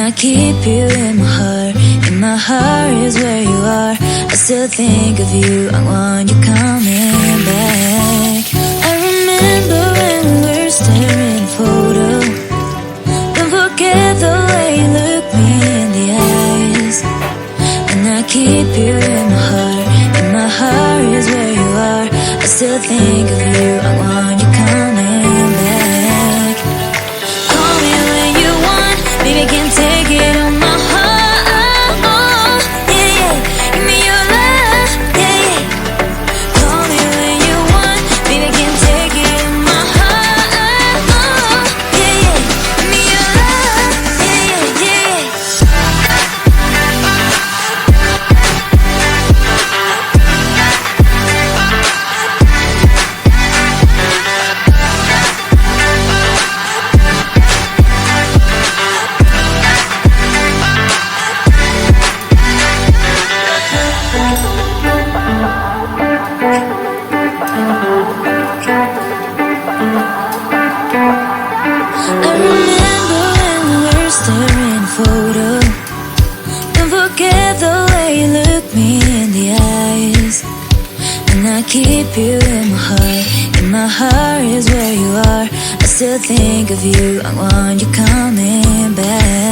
I keep you in my heart. In my heart is where you are. I still think of you. I want you coming back. I remember when we were staring at a photo. Don't forget the way you look me in the eyes. And I keep you in my heart. In my heart is where you are. I still think of you. I want you coming back. Call me when you want. Baby, I can't take it on my heart. Yeah, yeah. Give me your love. Yeah, yeah. Call me when you want. Baby, I can't take it on my heart. Yeah, yeah. Give me your love. Yeah, yeah, yeah. I remember when we were staring at a photo. Don't forget the way you look me in the eyes. And I keep you in my heart. In my heart is where you are. I still think of you. I want you coming back.